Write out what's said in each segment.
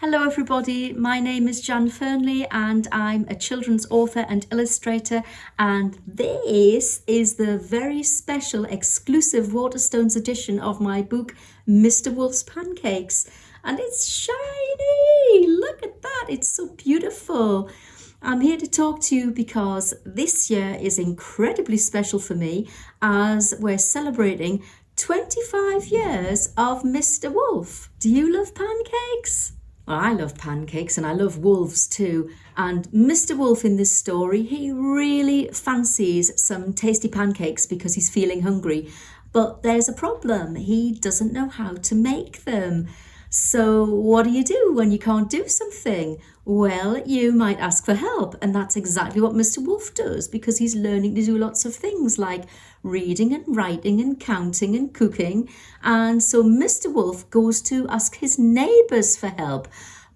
Hello everybody, my name is Fearnley and I'm a children's author and illustrator, and this is the very special exclusive Waterstones edition of my book Mr. Wolf's Pancakes, and it's shiny! Look at that, it's so beautiful. I'm here to talk to you because this year is incredibly special for me as we're celebrating 25 years of Mr. Wolf. Do you love pancakes? Well, I love pancakes and I love wolves too. And Mr. Wolf in this story, he really fancies some tasty pancakes because he's feeling hungry. But there's a problem. He doesn't know how to make them. So what do you do when you can't do something? Well, you might ask for help, and that's exactly what Mr. Wolf does because he's learning to do lots of things like reading and writing and counting and cooking. And so Mr. Wolf goes to ask his neighbours for help,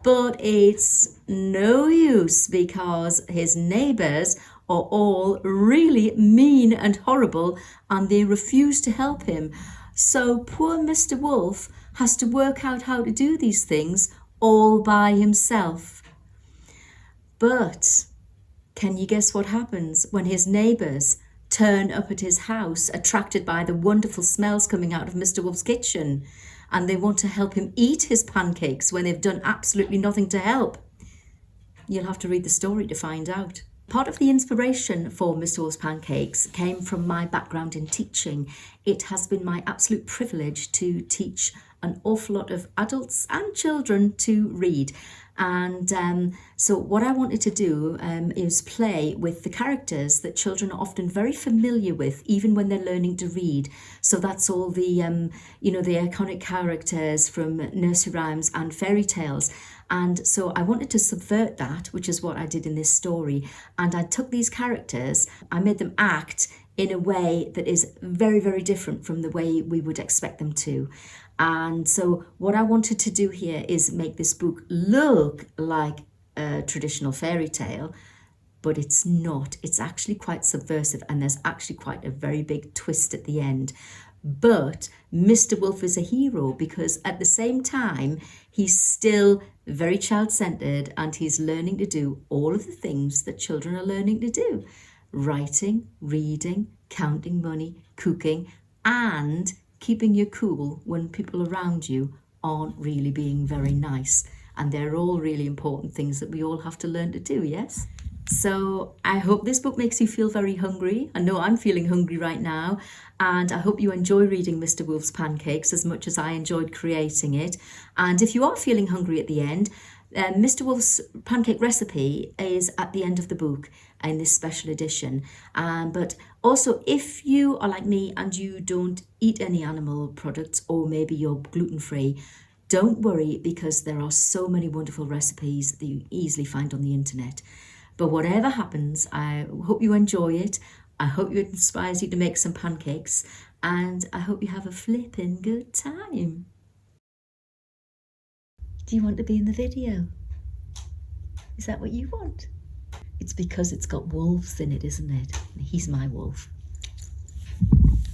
but it's no use because his neighbours are all really mean and horrible and they refuse to help him. So poor Mr. Wolf has to work out how to do these things all by himself. But can you guess what happens when his neighbours turn up at his house, attracted by the wonderful smells coming out of Mr. Wolf's kitchen, and they want to help him eat his pancakes when they've done absolutely nothing to help? You'll have to read the story to find out. Part of the inspiration for Mr. Wolf's Pancakes came from my background in teaching. It has been my absolute privilege to teach an awful lot of adults and children to read. And so what I wanted to do is play with the characters that children are often very familiar with, even when they're learning to read. So that's all the, the iconic characters from nursery rhymes and fairy tales. And so I wanted to subvert that, which is what I did in this story. And I took these characters, I made them act in a way that is very, very different from the way we would expect them to. And so what I wanted to do here is make this book look like a traditional fairy tale, but it's not. It's actually quite subversive, and there's actually quite a very big twist at the end. But Mr. Wolf is a hero because at the same time, he's still very child-centered and he's learning to do all of the things that children are learning to do. Writing, reading, counting money, cooking, and keeping you cool when people around you aren't really being very nice. And they're all really important things that we all have to learn to do, yes? So I hope this book makes you feel very hungry. I know I'm feeling hungry right now, and I hope you enjoy reading Mr. Wolf's Pancakes as much as I enjoyed creating it. And if you are feeling hungry at the end, Mr. Wolf's pancake recipe is at the end of the book in this special edition. But also, if you are like me and you don't eat any animal products, or maybe you're gluten-free, don't worry because there are so many wonderful recipes that you easily find on the internet. But whatever happens, I hope you enjoy it. I hope it inspires you to make some pancakes, and I hope you have a flipping good time. Do you want to be in the video? Is that what you want? It's because it's got wolves in it, isn't it? He's my wolf.